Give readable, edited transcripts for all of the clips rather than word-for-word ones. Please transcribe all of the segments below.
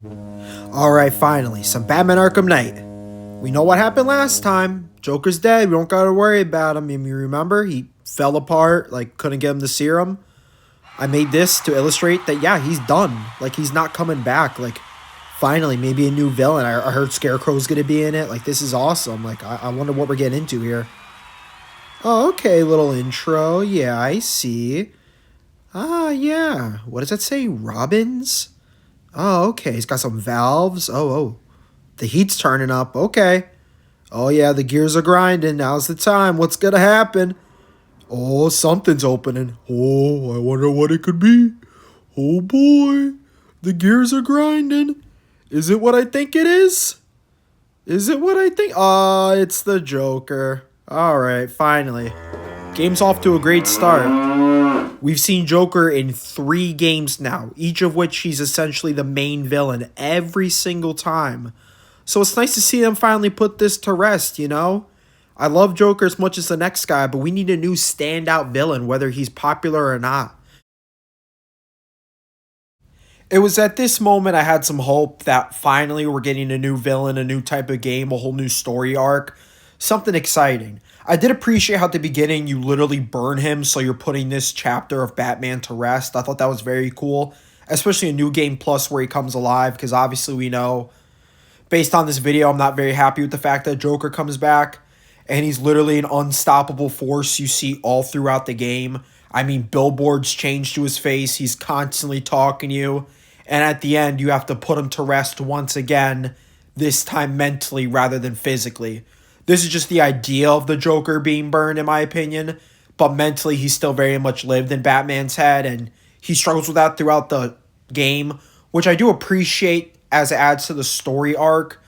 Alright, finally, some Batman Arkham Knight. We know what happened last time. Joker's dead, we don't gotta worry about him. You remember? He fell apart, like, couldn't get him the serum. I made this to illustrate that, yeah, he's done. Like, he's not coming back. Like, finally, maybe a new villain. I heard Scarecrow's gonna be in it. Like, this is awesome. Like, I wonder what we're getting into here. Oh, okay, little intro. Yeah, I see. Ah, yeah. What does that say? Robins? Oh, okay. He's got some valves. Oh. The heat's turning up. Okay. Oh, yeah, the gears are grinding. Now's the time. What's going to happen? Oh, something's opening. Oh, I wonder what it could be. Oh, boy. The gears are grinding. Is it what I think it is? Is it what I think? It's the Joker. All right, finally. Game's off to a great start. We've seen Joker in 3 games now, each of which he's essentially the main villain every single time. So it's nice to see them finally put this to rest, you know? I love Joker as much as the next guy, but we need a new standout villain, whether he's popular or not. It was at this moment I had some hope that finally we're getting a new villain, a new type of game, a whole new story arc, something exciting. I did appreciate how at the beginning you literally burn him, so you're putting this chapter of Batman to rest. I thought that was very cool, especially a New Game Plus where he comes alive, because obviously we know, based on this video, I'm not very happy with the fact that Joker comes back, and he's literally an unstoppable force you see all throughout the game. I mean, billboards change to his face, he's constantly talking to you, and at the end, you have to put him to rest once again, this time mentally rather than physically. This is just the idea of the Joker being burned, in my opinion, but mentally, he's still very much lived in Batman's head, and he struggles with that throughout the game, which I do appreciate as it adds to the story arc,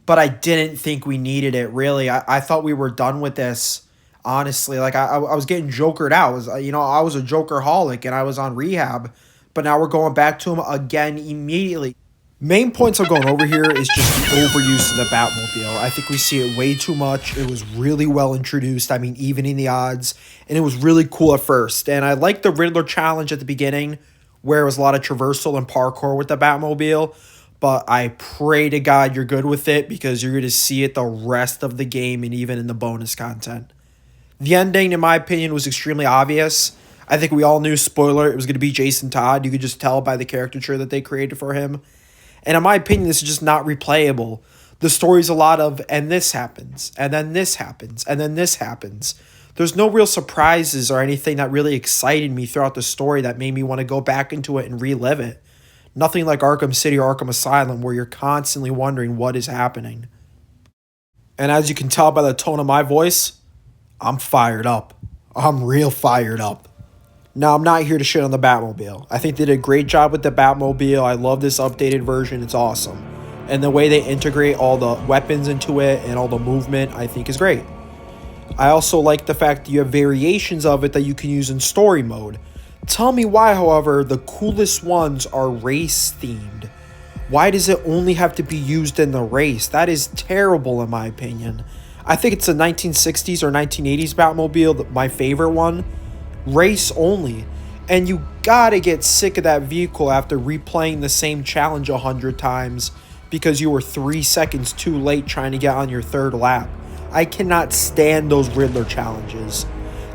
but I didn't think we needed it, really. I thought we were done with this, honestly. Like, I was getting Jokered out. I was a Jokerholic, and I was on rehab, but now we're going back to him again immediately. Main points I'm going over here is just the overuse of the Batmobile. I think we see it way too much. It was really well introduced. I mean, evening the odds. And it was really cool at first. And I liked the Riddler challenge at the beginning, where it was a lot of traversal and parkour with the Batmobile. But I pray to God you're good with it, because you're going to see it the rest of the game and even in the bonus content. The ending, in my opinion, was extremely obvious. I think we all knew, spoiler, it was going to be Jason Todd. You could just tell by the caricature that they created for him. And in my opinion, this is just not replayable. The story's a lot of, and this happens, and then this happens, and then this happens. There's no real surprises or anything that really excited me throughout the story that made me want to go back into it and relive it. Nothing like Arkham City or Arkham Asylum, where you're constantly wondering what is happening. And as you can tell by the tone of my voice, I'm fired up. I'm real fired up. Now, I'm not here to shit on the Batmobile. I think they did a great job with the Batmobile. I love this updated version. It's awesome. And the way they integrate all the weapons into it and all the movement, I think is great. I also like the fact that you have variations of it that you can use in story mode. Tell me why, however, the coolest ones are race-themed. Why does it only have to be used in the race? That is terrible, in my opinion. I think it's the 1960s or 1980s Batmobile, my favorite one. Race only, and you gotta get sick of that vehicle after replaying the same challenge 100 times because you were 3 seconds too late trying to get on your 3rd lap. I cannot stand those Riddler challenges.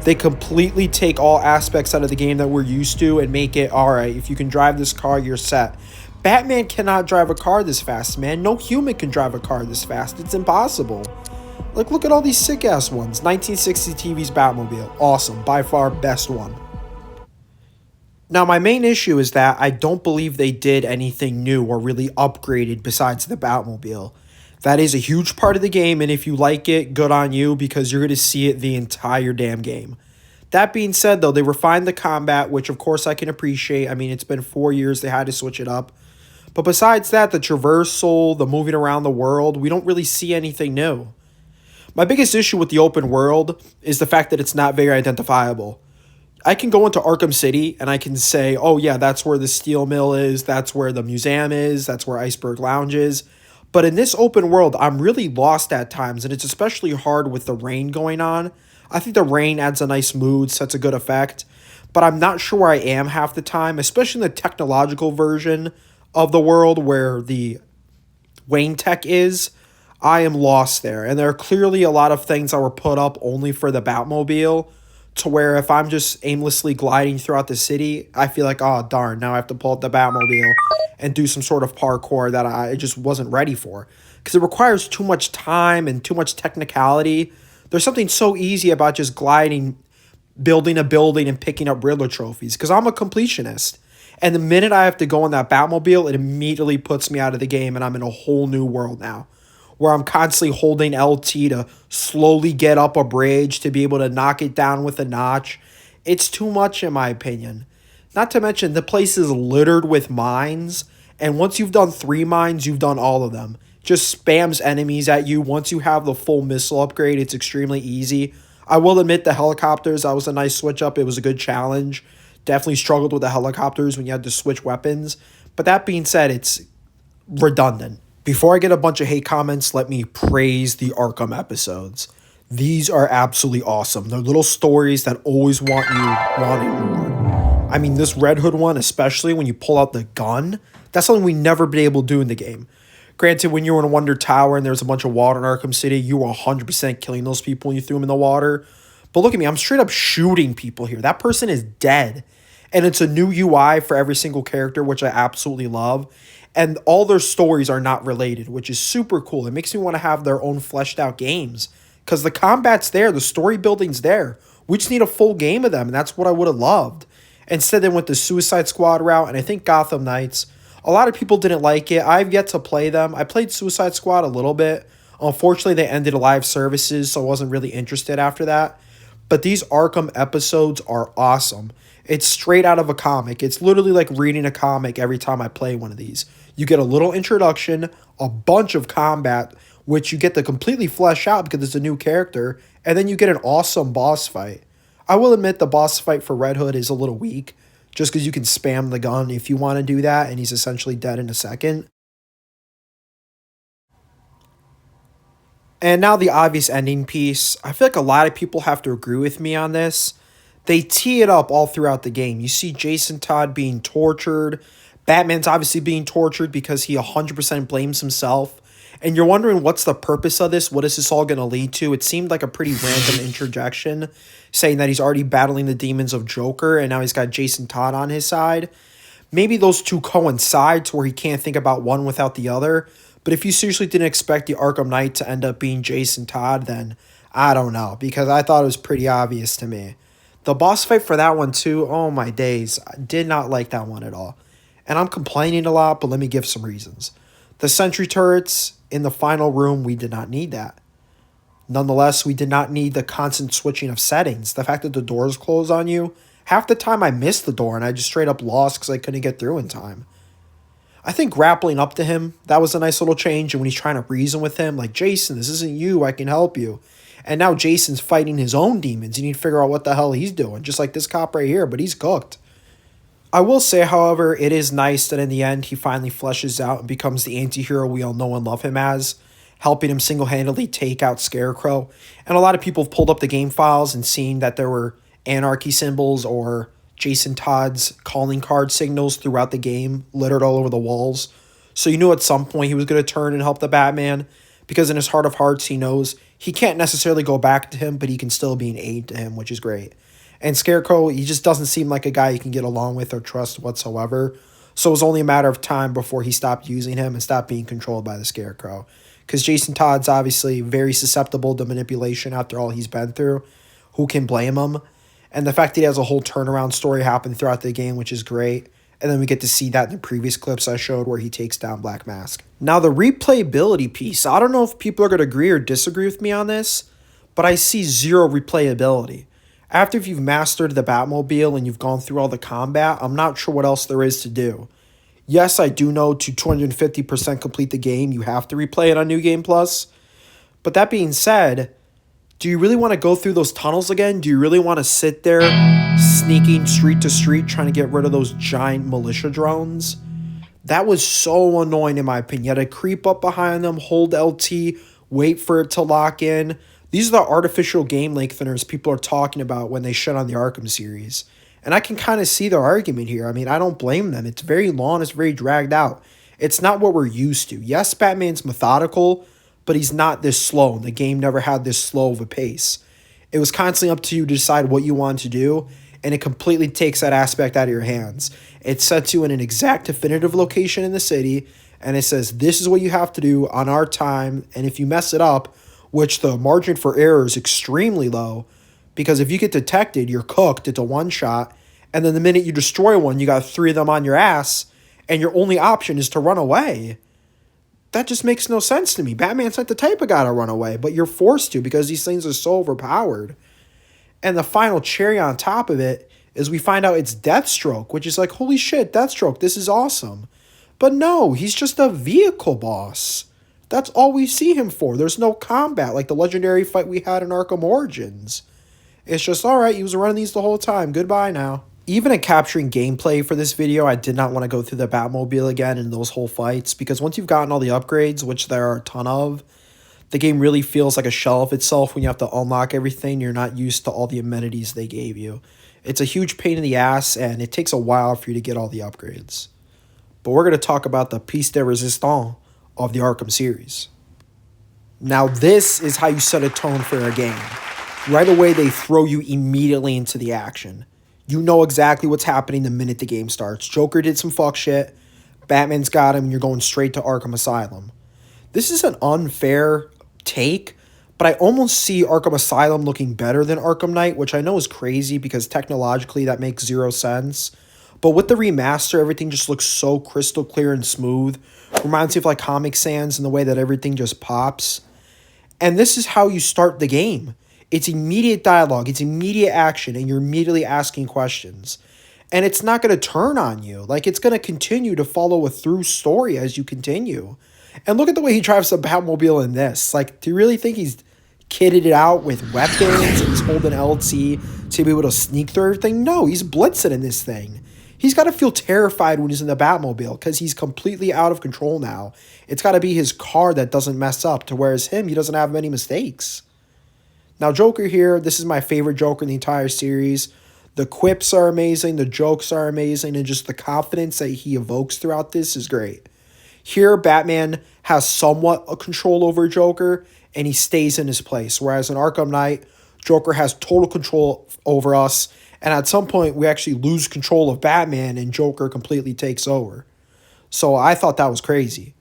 They completely take all aspects out of the game that we're used to and make it, alright, if you can drive this car, you're set. Batman cannot drive a car this fast, man. No human can drive a car this fast. It's impossible. Like, look at all these sick-ass ones. 1960 TV's Batmobile. Awesome. By far, best one. Now, my main issue is that I don't believe they did anything new or really upgraded besides the Batmobile. That is a huge part of the game, and if you like it, good on you, because you're going to see it the entire damn game. That being said, though, they refined the combat, which, of course, I can appreciate. I mean, it's been 4 years. They had to switch it up. But besides that, the traversal, the moving around the world, we don't really see anything new. My biggest issue with the open world is the fact that it's not very identifiable. I can go into Arkham City and I can say, oh yeah, that's where the steel mill is, that's where the museum is, that's where Iceberg Lounge is. But in this open world, I'm really lost at times, and it's especially hard with the rain going on. I think the rain adds a nice mood, sets a good effect, but I'm not sure where I am half the time, especially in the technological version of the world where the Wayne Tech is, I am lost there. And there are clearly a lot of things that were put up only for the Batmobile, to where if I'm just aimlessly gliding throughout the city, I feel like, oh, darn, now I have to pull up the Batmobile and do some sort of parkour that I just wasn't ready for. Because it requires too much time and too much technicality. There's something so easy about just gliding, building a building, and picking up Riddler trophies. Because I'm a completionist. And the minute I have to go in that Batmobile, it immediately puts me out of the game and I'm in a whole new world now, where I'm constantly holding LT to slowly get up a bridge to be able to knock it down with a notch. It's too much in my opinion. Not to mention the place is littered with mines, and once you've done 3 mines, you've done all of them. Just spams enemies at you. Once you have the full missile upgrade, it's extremely easy. I will admit the helicopters, that was a nice switch up. It was a good challenge. Definitely struggled with the helicopters when you had to switch weapons. But that being said, it's redundant. Before I get a bunch of hate comments, let me praise the Arkham episodes. These are absolutely awesome. They're little stories that always want you wanting more. I mean, this Red Hood one, especially when you pull out the gun, that's something we never been able to do in the game. Granted, when you were in Wonder Tower and there was a bunch of water in Arkham City, you were 100% killing those people when you threw them in the water. But look at me, I'm straight up shooting people here. That person is dead. And it's a new UI for every single character, which I absolutely love. And all their stories are not related, which is super cool. It makes me want to have their own fleshed out games. Because the combat's there, the story building's there. We just need a full game of them, and that's what I would have loved. Instead, they went the Suicide Squad route, and I think Gotham Knights. A lot of people didn't like it. I've yet to play them. I played Suicide Squad a little bit. Unfortunately, they ended live services, so I wasn't really interested after that. But these Arkham episodes are awesome. It's straight out of a comic. It's literally like reading a comic every time I play one of these. You get a little introduction, a bunch of combat, which you get to completely flesh out because it's a new character, and then you get an awesome boss fight. I will admit the boss fight for Red Hood is a little weak, just because you can spam the gun if you want to do that, and he's essentially dead in a second. And now the obvious ending piece. I feel like a lot of people have to agree with me on this. They tee it up all throughout the game. You see Jason Todd being tortured. Batman's obviously being tortured because he 100% blames himself. And you're wondering, what's the purpose of this? What is this all going to lead to? It seemed like a pretty random interjection, saying that he's already battling the demons of Joker, and now he's got Jason Todd on his side. Maybe those two coincide to where he can't think about one without the other. But if you seriously didn't expect the Arkham Knight to end up being Jason Todd, then I don't know, because I thought it was pretty obvious to me. The boss fight for that one too, oh my days, I did not like that one at all. And I'm complaining a lot, but let me give some reasons. The sentry turrets in the final room, we did not need that. Nonetheless, we did not need the constant switching of settings. The fact that the doors close on you, half the time I missed the door and I just straight up lost because I couldn't get through in time. I think grappling up to him, that was a nice little change. And when he's trying to reason with him, like, Jason, this isn't you, I can help you. And now Jason's fighting his own demons. You need to figure out what the hell he's doing, just like this cop right here, but he's cooked. I will say, however, it is nice that in the end he finally fleshes out and becomes the anti-hero we all know and love him as, helping him single-handedly take out Scarecrow. And a lot of people have pulled up the game files and seen that there were anarchy symbols or Jason Todd's calling card signals throughout the game, littered all over the walls. So you knew at some point he was going to turn and help the Batman, because in his heart of hearts he knows he can't necessarily go back to him, but he can still be an aid to him, which is great. And Scarecrow, he just doesn't seem like a guy you can get along with or trust whatsoever. So it was only a matter of time before he stopped using him and stopped being controlled by the Scarecrow. Because Jason Todd's obviously very susceptible to manipulation after all he's been through. Who can blame him? And the fact that he has a whole turnaround story happen throughout the game, which is great. And then we get to see that in the previous clips I showed where he takes down Black Mask. Now the replayability piece, I don't know if people are going to agree or disagree with me on this, but I see zero replayability. After if you've mastered the Batmobile and you've gone through all the combat, I'm not sure what else there is to do. Yes, I do know to 250% complete the game, you have to replay it on New Game Plus. But that being said, do you really want to go through those tunnels again? Do you really want to sit there sneaking street to street trying to get rid of those giant militia drones? That was so annoying in my opinion. You had to creep up behind them, hold LT, wait for it to lock in. These are the artificial game lengtheners people are talking about when they shut on the Arkham series. And I can kind of see their argument here. I mean, I don't blame them. It's very long, it's very dragged out. It's not what we're used to. Yes, Batman's methodical, but he's not this slow. The game never had this slow of a pace. It was constantly up to you to decide what you want to do, and it completely takes that aspect out of your hands. It sets you in an exact definitive location in the city, and it says, this is what you have to do on our time, and if you mess it up, which the margin for error is extremely low, because if you get detected, you're cooked, it's a one shot, and then the minute you destroy one, you got three of them on your ass, and your only option is to run away. That just makes no sense to me. Batman's not the type of guy to run away, but you're forced to because these things are so overpowered. And the final cherry on top of it is we find out it's Deathstroke, which is like, holy shit, Deathstroke, this is awesome. But no, he's just a vehicle boss. That's all we see him for. There's no combat like the legendary fight we had in Arkham Origins. It's just, all right, he was running these the whole time. Goodbye now. Even in capturing gameplay for this video, I did not want to go through the Batmobile again in those whole fights, because once you've gotten all the upgrades, which there are a ton of, the game really feels like a shell of itself when you have to unlock everything. You're not used to all the amenities they gave you. It's a huge pain in the ass, and it takes a while for you to get all the upgrades. But we're going to talk about the piece de resistance of the Arkham series. Now, this is how you set a tone for a game. Right away, they throw you immediately into the action. You know exactly what's happening the minute the game starts. Joker did some fuck shit. Batman's got him, and you're going straight to Arkham Asylum. This is an unfair take, but I almost see Arkham Asylum looking better than Arkham Knight, which I know is crazy because technologically that makes zero sense. But with the remaster, everything just looks so crystal clear and smooth. Reminds me of like Comic Sans in the way that everything just pops. And this is how you start the game. It's immediate dialogue, it's immediate action, and you're immediately asking questions. And it's not going to turn on you. Like, it's going to continue to follow a through story as you continue. And look at the way he drives the Batmobile in this. Like, do you really think he's kitted it out with weapons and he's holding LT to be able to sneak through everything? No, he's blitzing in this thing. He's got to feel terrified when he's in the Batmobile because he's completely out of control now. It's got to be his car that doesn't mess up, to whereas him, he doesn't have many mistakes. Now, Joker here, this is my favorite Joker in the entire series. The quips are amazing, the jokes are amazing, and just the confidence that he evokes throughout this is great. Here, Batman has somewhat a control over Joker, and he stays in his place. Whereas in Arkham Knight, Joker has total control over us, and at some point, we actually lose control of Batman, and Joker completely takes over. So I thought that was crazy.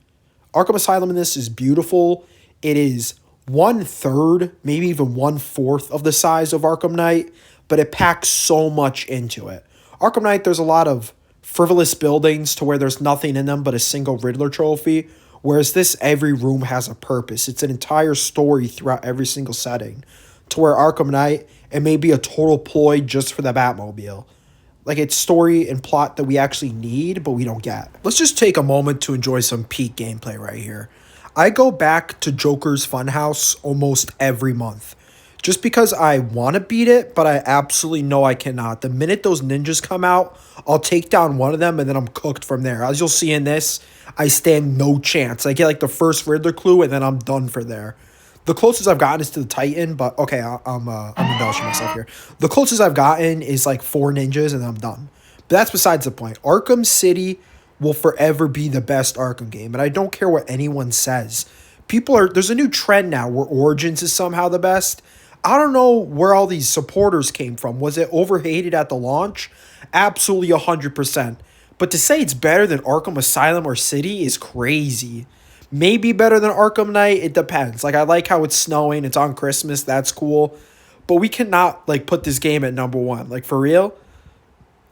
Arkham Asylum in this is beautiful. It is 1/3, maybe even 1/4 of the size of Arkham Knight, but it packs so much into it. Arkham Knight, there's a lot of frivolous buildings to where there's nothing in them but a single Riddler trophy, whereas this, every room has a purpose. It's an entire story throughout every single setting, to where Arkham Knight, it may be a total ploy just for the Batmobile. Like, it's story and plot that we actually need, but we don't get. Let's just take a moment to enjoy some peak gameplay right here. I go back to Joker's Funhouse almost every month. Just because I want to beat it, but I absolutely know I cannot. The minute those ninjas come out, I'll take down one of them, and then I'm cooked from there. As you'll see in this, I stand no chance. I get like the first Riddler clue, and then I'm done for there. The closest I've gotten is to the Titan, but okay, I'm embellishing myself here. The closest I've gotten is like 4 ninjas, and then I'm done. But that's besides the point. Arkham City will forever be the best Arkham game, and I don't care what anyone says. There's a new trend now where Origins is somehow the best. I don't know where all these supporters came from. Was it overhated at the launch? Absolutely 100%. But to say it's better than Arkham Asylum or City is crazy. Maybe better than Arkham Knight, it depends. Like, I like how it's snowing, it's on Christmas, that's cool. But we cannot, like, put this game at number 1. Like, for real?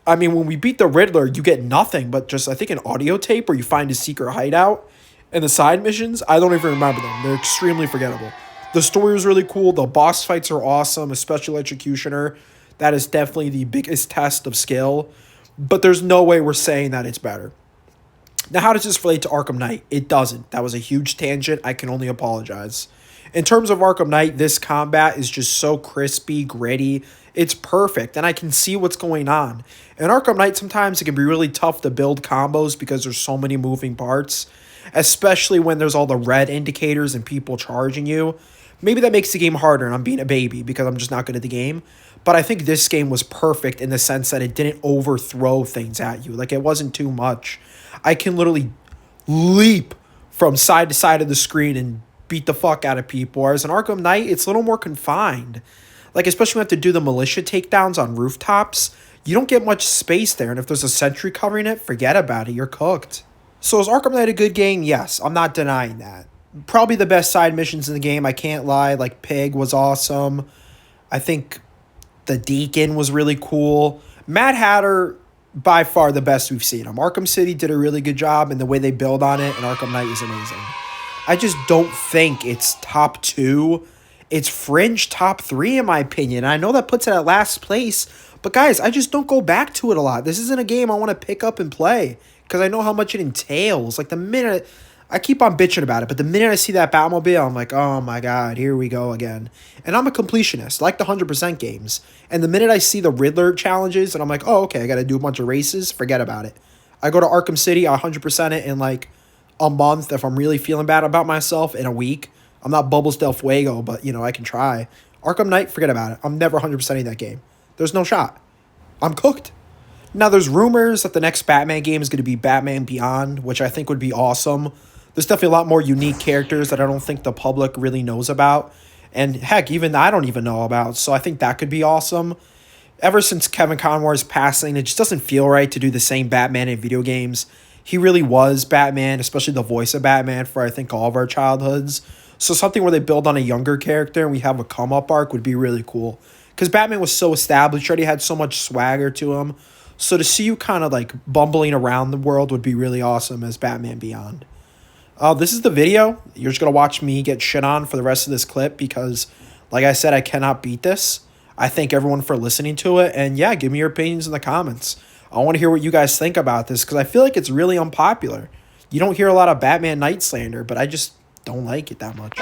I mean, when we beat the Riddler, you get nothing but just, I think, an audio tape where you find his secret hideout. And the side missions, I don't even remember them. They're extremely forgettable. The story was really cool. The boss fights are awesome, especially Executioner. That is definitely the biggest test of skill. But there's no way we're saying that it's better. Now, how does this relate to Arkham Knight? It doesn't. That was a huge tangent. I can only apologize. In terms of Arkham Knight, this combat is just so crispy, gritty. It's perfect, and I can see what's going on. In Arkham Knight, sometimes it can be really tough to build combos because there's so many moving parts, especially when there's all the red indicators and people charging you. Maybe that makes the game harder, and I'm being a baby because I'm just not good at the game. But I think this game was perfect in the sense that it didn't overthrow things at you. Like, it wasn't too much. I can literally leap from side to side of the screen and beat the fuck out of people. Whereas in Arkham Knight, it's a little more confined. Like, especially when you have to do the militia takedowns on rooftops, you don't get much space there. And if there's a sentry covering it, forget about it. You're cooked. So is Arkham Knight a good game? Yes, I'm not denying that. Probably the best side missions in the game. I can't lie. Like, Pig was awesome. I think the Deacon was really cool. Mad Hatter, by far the best we've seen him. Arkham City did a really good job, and the way they build on it, and Arkham Knight is amazing. I just don't think it's top 2. It's fringe top 3, in my opinion. I know that puts it at last place, but guys, I just don't go back to it a lot. This isn't a game I want to pick up and play because I know how much it entails. Like, the minute I keep on bitching about it, but the minute I see that Batmobile, I'm like, oh my god, here we go again. And I'm a completionist, like the 100% games. And the minute I see the Riddler challenges, and I'm like, oh, okay, I got to do a bunch of races, forget about it. I go to Arkham City, I 100% it in like a month if I'm really feeling bad about myself, in a week. I'm not Bubbles Del Fuego, but, I can try. Arkham Knight, forget about it. I'm never 100%ing that game. There's no shot. I'm cooked. Now, there's rumors that the next Batman game is going to be Batman Beyond, which I think would be awesome. There's definitely a lot more unique characters that I don't think the public really knows about. And heck, even I don't even know about. So I think that could be awesome. Ever since Kevin Conroy's passing, it just doesn't feel right to do the same Batman in video games. He really was Batman, especially the voice of Batman for, I think, all of our childhoods. So something where they build on a younger character and we have a come-up arc would be really cool. Because Batman was so established, already had so much swagger to him. So to see you kind of like bumbling around the world would be really awesome as Batman Beyond. This is the video. You're just going to watch me get shit on for the rest of this clip because, like I said, I cannot beat this. I thank everyone for listening to it. And yeah, give me your opinions in the comments. I want to hear what you guys think about this because I feel like it's really unpopular. You don't hear a lot of Batman Knight slander, but I just don't like it that much.